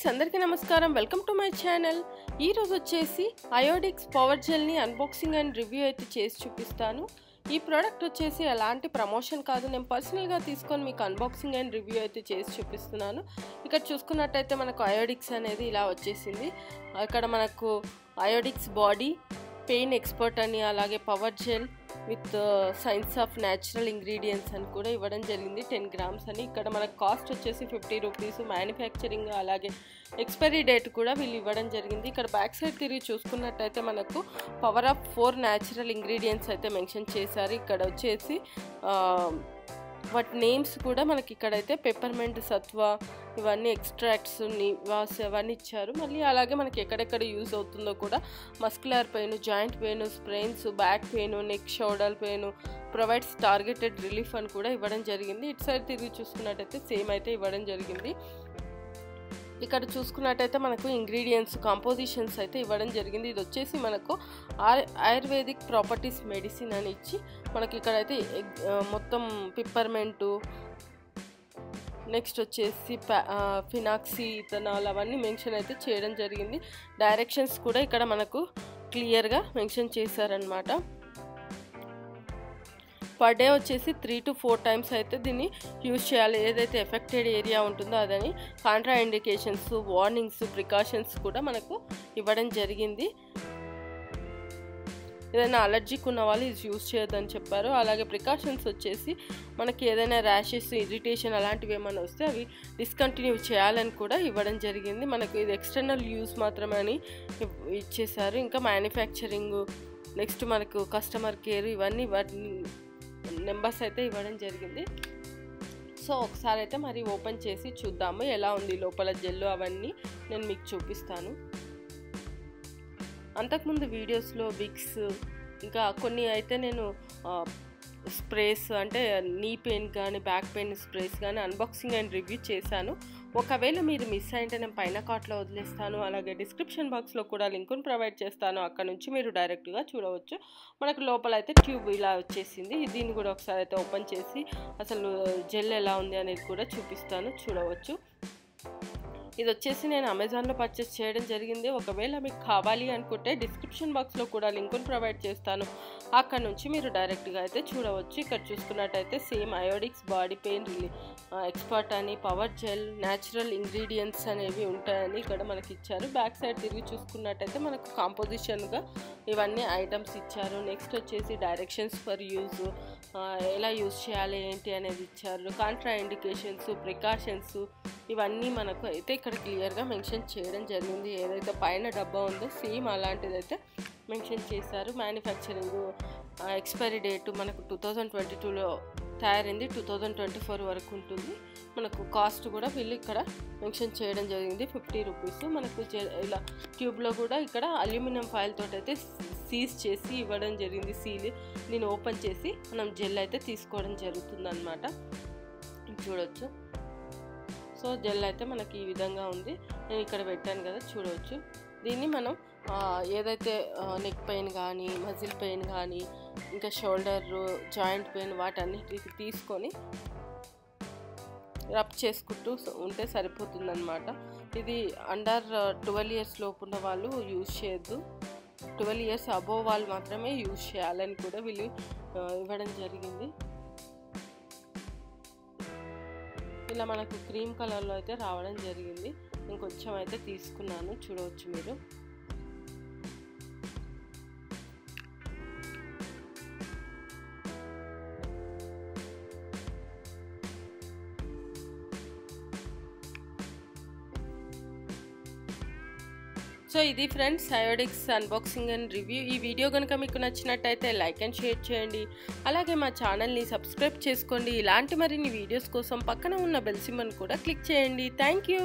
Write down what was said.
guys అందరికీ నమస్కారం welcome to my channel ఈ రోజు వచ్చేసి అయోడెక్స్ పవర్ జెల్ ని అన్బాక్సింగ్ అండ్ రివ్యూ అయితే చేసి చూపిస్తాను ఈ ప్రోడక్ట్ వచ్చేసి ఎలాంటి ప్రమోషన్ కాదు నేను పర్సనల్ గా తీసుకొని మీకు అన్బాక్సింగ్ అండ్ రివ్యూ అయితే చేసి చూపిస్తున్నాను ఇక్కడ చూసుకున్నట్లయితే మనకు అయోడెక్స్ అనేది ఇలా వచ్చేసింది ఇక్కడ మనకు అయోడెక్స్ బాడీ పెయిన్ ఎక్స్పర్ట్ అని అలాగే power gel with science of natural ingredients అని కూడా ఇవ్వడం జరిగింది 10 grams అని ఇక్కడ మనకు కాస్ట్ వచ్చేసి 50 రూపీస్ మ్యానుఫ్యాక్చరింగ్ అలాగే ఎక్స్పైరీ డేట్ కూడా వీళ్ళు ఇవ్వడం జరిగింది ఇక్కడ బ్యాక్ సైడ్ తిరిగి చూసుకున్నట్టయితే మనకు పవర్ ఆఫ్ 4 న్యాచురల్ ఇంగ్రీడియంట్స్ అయితే మెన్షన్ చేశారు ఇక్కడ వచ్చేసి వాటి నేమ్స్ కూడా మనకి ఇక్కడైతే పెప్పర్మెంట్ సత్వ ఇవన్నీ ఎక్స్ట్రాక్ట్స్ నివాస్ అవన్నీ ఇచ్చారు మళ్ళీ అలాగే మనకి ఎక్కడెక్కడ యూజ్ అవుతుందో కూడా muscular pain joint pain sprains back pain neck shoulder pain provides targeted relief అని కూడా ఇవ్వడం జరిగింది ఇటు సైడ్ తిరిగి చూసుకున్నట్టయితే సేమ్ అయితే ఇవ్వడం జరిగింది ఇక్కడ చూసుకున్నట్టయితే మనకు ఇంగ్రీడియంట్స్ కాంపోజిషన్స్ అయితే ఇవ్వడం జరిగింది ఇది వచ్చేసి మనకు ఆయుర్వేదిక్ ప్రాపర్టీస్ మెడిసిన్ అని ఇచ్చి మనకి ఇక్కడైతే మొత్తం పిప్పర్మెంటు నెక్స్ట్ వచ్చేసి ఫినాక్సీ ఇథనాల్ అవన్నీ మెన్షన్ అయితే చేయడం జరిగింది డైరెక్షన్స్ కూడా ఇక్కడ మనకు క్లియర్గా మెన్షన్ చేశారనమాట పర్ డే వచ్చేసి 3 to 4 times అయితే దీన్ని యూజ్ చేయాలి ఏదైతే ఎఫెక్టెడ్ ఏరియా ఉంటుందో అదని కాంట్రా ఇండికేషన్స్ వార్నింగ్స్ ప్రికాషన్స్ కూడా మనకు ఇవ్వడం జరిగింది ఏదైనా అలర్జీకి ఉన్న వాళ్ళు ఇది యూజ్ చేయొద్దని చెప్పారు అలాగే ప్రికాషన్స్ వచ్చేసి మనకి ఏదైనా ర్యాషెస్ ఇరిటేషన్ అలాంటివి ఏమైనా వస్తే అవి డిస్కంటిన్యూ చేయాలని కూడా ఇవ్వడం జరిగింది మనకు ఇది ఎక్స్టర్నల్ యూజ్ మాత్రమే అని ఇచ్చేసారు ఇంకా మ్యానుఫ్యాక్చరింగ్ నెక్స్ట్ మనకు కస్టమర్ కేర్ ఇవన్నీ నెంబర్స్ అయితే ఇవ్వడం జరిగింది సో ఒకసారి అయితే మరి ఓపెన్ చేసి చూద్దాము ఎలా ఉంది లోపల జెల్ అవన్నీ నేను మీకు చూపిస్తాను అంతకుముందు వీడియోస్లో విక్స్ ఇంకా కొన్ని అయితే నేను స్ప్రేస్ అంటే నీ పెయిన్ కానీ బ్యాక్ పెయిన్ స్ప్రేస్ కానీ అన్బాక్సింగ్ అండ్ రివ్యూ చేశాను ఒకవేళ మీరు మిస్ అయింటే నేను పైన కార్ట్లో వదిలేస్తాను అలాగే డిస్క్రిప్షన్ బాక్స్లో కూడా లింకును ప్రొవైడ్ చేస్తాను అక్కడ నుంచి మీరు డైరెక్ట్గా చూడవచ్చు మనకు లోపల అయితే ట్యూబ్ ఇలా వచ్చేసింది దీన్ని కూడా ఒకసారి అయితే ఓపెన్ చేసి అసలు జెల్ ఎలా ఉంది అనేది కూడా చూపిస్తాను చూడవచ్చు ఇది వచ్చేసి నేను అమెజాన్లో పర్చేస్ చేయడం జరిగింది ఒకవేళ మీకు కావాలి అనుకుంటే డిస్క్రిప్షన్ బాక్స్లో కూడా లింకును ప్రొవైడ్ చేస్తాను అక్కడ నుంచి మీరు డైరెక్ట్గా అయితే చూడవచ్చు ఇక్కడ చూసుకున్నట్టయితే same Iodex body pain expert అని పవర్ జెల్ న్యాచురల్ ఇంగ్రీడియంట్స్ అనేవి ఉంటాయని ఇక్కడ మనకి ఇచ్చారు బ్యాక్ సైడ్ తిరిగి చూసుకున్నట్టయితే మనకు కాంపోజిషన్గా ఇవన్నీ ఐటమ్స్ ఇచ్చారు నెక్స్ట్ వచ్చేసి డైరెక్షన్స్ ఫర్ యూజ్ ఎలా యూజ్ చేయాలి ఏంటి అనేది ఇచ్చారు కాంట్రా ఇండికేషన్స్ ప్రికాషన్స్ ఇవన్నీ మనకు అయితే ఇక్కడ క్లియర్గా మెన్షన్ చేయడం జరిగింది ఏదైతే పైన డబ్బా ఉందో సేమ్ అలాంటిదైతే మెన్షన్ చేశారు మ్యానుఫ్యాక్చరింగ్ ఎక్స్పైరీ డేట్ మనకు 2022లో తయారైంది 2024 వరకు ఉంటుంది మనకు కాస్ట్ కూడా వీళ్ళు ఇక్కడ మెన్షన్ చేయడం జరిగింది 50 రూపీస్ మనకు ఇలా ట్యూబ్లో కూడా ఇక్కడ అల్యూమినియం ఫాయిల్ తోటి అయితే సీజ్ చేసి ఇవ్వడం జరిగింది సీల్ దీన్ని ఓపెన్ చేసి మనం జెల్ అయితే తీసుకోవడం జరుగుతుంది అన్నమాట చూడవచ్చు సో జెల్ అయితే మనకి ఈ విధంగా ఉంది నేను ఇక్కడ పెట్టాను కదా చూడవచ్చు దీన్ని మనం ఏదైతే నెక్ పెయిన్ కానీ మజిల్ పెయిన్ కానీ ఇంకా షోల్డర్ జాయింట్ పెయిన్ వాటన్నిటికి తీసుకొని రబ్ చేసుకుంటూ ఉంటే సరిపోతుందన్నమాట ఇది అండర్ 12 years లోపు ఉన్న వాళ్ళు యూజ్ చేయొద్దు 12 years అబోవ్ వాళ్ళు మాత్రమే యూజ్ చేయాలని కూడా వీళ్ళు ఇవ్వడం జరిగింది ఇలా మనకు క్రీమ్ కలర్లో అయితే రావడం జరిగింది ఇంకొంచెం అయితే తీసుకున్నాను చూడవచ్చు మీరు సో ఇది friends Iodex unboxing and review ఈ వీడియో కనుక మీకు నచ్చినట్టయితే లైక్ అండ్ షేర్ చేయండి అలాగే మా ఛానల్ని సబ్స్క్రైబ్ చేసుకోండి ఇలాంటి మరిన్ని వీడియోస్ కోసం పక్కన ఉన్న బెల్ సింబల్ కూడా క్లిక్ చేయండి థ్యాంక్ యూ